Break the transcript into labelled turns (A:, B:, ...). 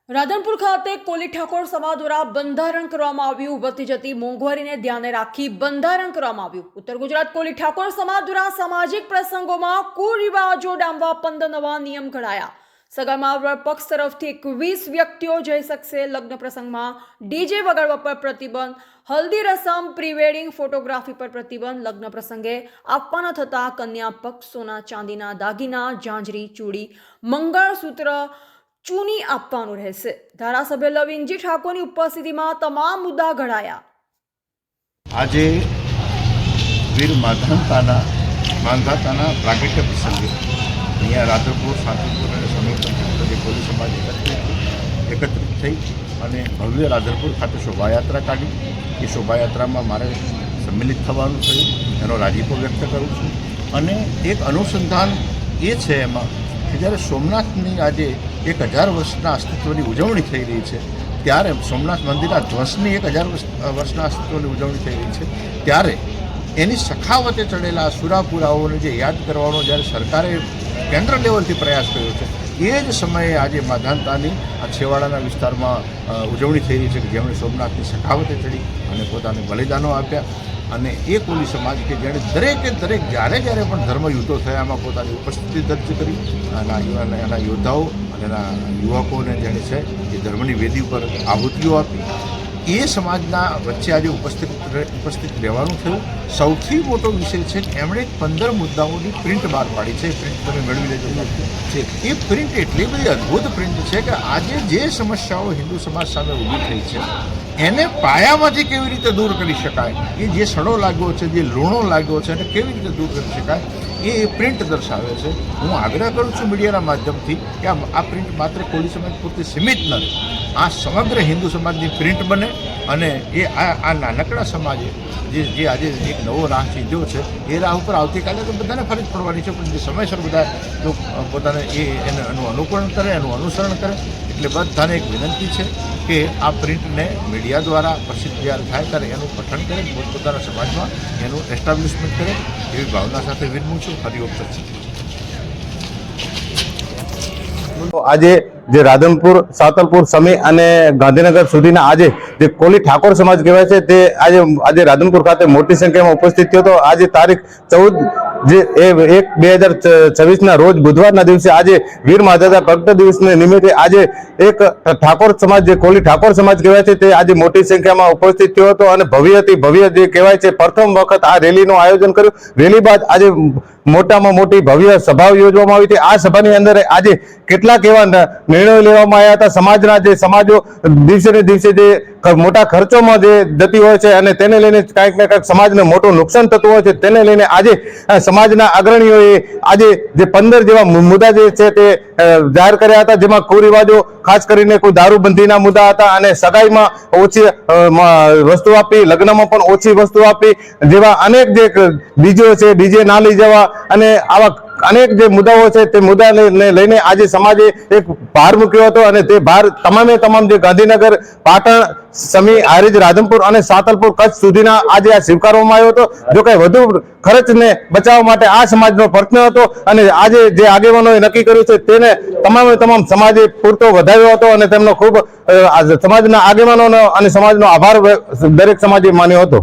A: રાધનપુર ખાતે કોલી ઠાકોર સમાજ દ્વારા બંધારણ કરવામાં આવ્યું। વધતી જતી મોંઘવારીને ધ્યાને રાખી બંધારણ કરવામાં આવ્યું। ઉત્તર ગુજરાત કોલી ઠાકોર સમાજ દ્વારા સામાજિક પ્રસંગોમાં કુરિવાજો ડામવા 15 નવા નિયમ ઘડાયા। સગાઈમાં પક્ષ તરફથી 21 વ્યક્તિઓ જઈ શકશે। લગ્ન પ્રસંગમાં ડીજે વગાડવા પર પ્રતિબંધ, હલ્દી રસમ, પ્રી વેડિંગ ફોટોગ્રાફી પર પ્રતિબંધ। લગ્ન પ્રસંગે આપવાના થતા કન્યા પક્ષ સોના ચાંદીના દાગીના, ઝાંઝરી, ચૂડી, મંગળસૂત્ર, ચૂની આપવાનું રહેશે। ધારાસભ્ય લવિંગજી ઠાકોરની ઉપસ્થિતિમાં તમામ મુદ્દા ઘડાયા।
B: આજે વીર માંધાતાના પ્રાગટ્ય પ્રસંગે અહીંયા રાધનપુર, સાંતલપુર અને સમી પંથકના જે કોલી સમાજ એકત્રિત થઈ અને ભવ્ય રાધનપુર ખાતે શોભાયાત્રા કાઢી। એ શોભાયાત્રામાં મારે સંમિલિત થવાનું થયું, એનો રાજીપો વ્યક્ત કરું છું। અને એક અનુસંધાન એ છે એમાં કે જ્યારે સોમનાથની આજે 1000 વર્ષના અસ્તિત્વની ઉજવણી થઈ રહી છે, ત્યારે સોમનાથ મંદિરના ધ્વંસની 1000 વર્ષના અસ્તિત્વની ઉજવણી થઈ રહી છે, ત્યારે એની સખાવતે ચડેલા સુરાપુરાઓને જે યાદ કરવાનો જ્યારે સરકારે કેન્દ્ર લેવલથી પ્રયાસ કર્યો છે, એ જ સમયે આજે માધાનતાની આ છેવાડાના વિસ્તારમાં ઉજવણી થઈ રહી છે કે જેમણે સોમનાથની સખાવતે ચડી અને પોતાને બલિદાનો આપ્યા। અને એ કોલી સમાજ કે જેણે દરેકે દરેક જ્યારે પણ ધર્મયુદ્ધો થયા એમાં પોતાની ઉપસ્થિતિ દર્જ કરી, એના યોદ્ધાઓ અને એના યુવકોને જેણે છે એ ધર્મની વેદી ઉપર આહુતિઓ આપી। એ સમાજના વચ્ચે આજે ઉપસ્થિત રહેવાનું થયું। સૌથી મોટો વિષય છે કે એમણે 15 મુદ્દાઓની પ્રિન્ટ બહાર પાડી છે। પ્રિન્ટ તમે મેળવી લેજો છે। એ પ્રિન્ટ એટલી બધી અદ્ભુત પ્રિન્ટ છે કે આજે જે સમસ્યાઓ હિન્દુ સમાજ સામે ઊભી થઈ છે એને પાયામાંથી કેવી રીતે દૂર કરી શકાય, એ જે સડો લાગ્યો છે, જે લૂણો લાગ્યો છે, એને કેવી રીતે દૂર કરી શકાય એ પ્રિન્ટ દર્શાવે છે। હું આગ્રહ કરું છું મીડિયાના માધ્યમથી કે આ પ્રિન્ટ માત્ર કોલી સમાજ પૂરતી સીમિત ન રહે, આ સમગ્ર હિન્દુ સમાજની પ્રિન્ટ બને અને એ આ નાનકડા સમાજે જે આજે એક નવો રાહ ચીંધ્યો છે એ રાહ ઉપર આવતીકાલે તો બધાને ફરજ પડવાની છે, પણ જે સમયસર બધા પોતાને એનું અનુકરણ કરે, એનું અનુસરણ કરે। એટલે બધાને એક વિનંતી છે કે આ પ્રિન્ટને મીડિયા દ્વારા પ્રસિદ્ધ જ્યારે થાય ત્યારે એનું પઠન કરે, પોતપોતાના સમાજમાં એનું એસ્ટાબ્લિશમેન્ટ કરે, એવી ભાવના સાથે વિનમું છું। હરિઓમ સત્સંગ।
C: આજે જે રાધનપુર, સાંતલપુર, સમી અને ગાંધીનગર સુધીના આજે જે કોલી ઠાકોર સમાજ કહેવાય છે તે આજે રાધનપુર ખાતે મોટી સંખ્યામાં ઉપસ્થિત થયો હતો। આજે તારીખ 14/1/2026 રોજ બુધવારના દિવસે આજે વીર માધાતા પ્રગટ દિવસને નિમિત્તે આજે એક ઠાકોર સમાજ, જે કોલી ઠાકોર સમાજ કહેવાય છે તે આજે મોટી સંખ્યામાં ઉપસ્થિત થયો હતો અને ભવ્ય જે કહેવાય છે પ્રથમ વખત આ રેલીનું આયોજન કર્યું। રેલી બાદ આજે મોટામાં મોટી ભવ્ય સભા યોજવામાં આવી હતી। આ સભાની અંદર આજે કેટલાક એવા નિર્ણયો લેવામાં આવ્યા હતા। સમાજના જે સમાજો દિવસે ને દિવસે જે મોટા ખર્ચોમાં જે જતી હોય છે અને તેને લઈને કંઈક ને કંઈક સમાજને મોટું નુકસાન થતું હોય છે, તેને લઈને આજે સમાજના અગ્રણીઓએ આજે જે 15 જેવા મુદ્દા જે છે તે જાહેર કર્યા હતા, જેમાં કુરિવાજો ખાસ કરીને કોઈ દારૂબંધીના મુદ્દા હતા અને સગાઈમાં ઓછી વસ્તુ આપી, લગ્નમાં પણ ઓછી વસ્તુ આપી, જેવા અનેક જે ડીજે છે, ડીજે ના લઈ જવા અને આવા અનેક જે મુદ્દાઓ છે તે મુદ્દાને લઈને આજે સમાજે એક ભાર મૂક્યો હતો અને તે ભાર તમામ જે ગાંધીનગર, પાટણ, સમી, હારીજ, રાધનપુર અને સાંતલપુર, કચ્છ સુધીના આજે આ સ્વીકારવામાં આવ્યો હતો। જો કે વધુ ખર્ચને બચાવવા માટે આ સમાજનો પ્રયત્ન હતો અને આજે જે આગેવાનોએ નક્કી કર્યું છે તેને તમામ સમાજે પૂરતો વધાવ્યો હતો અને તેમનો ખૂબ સમાજના આગેવાનોનો અને સમાજનો આભાર દરેક સમાજે માન્યો હતો।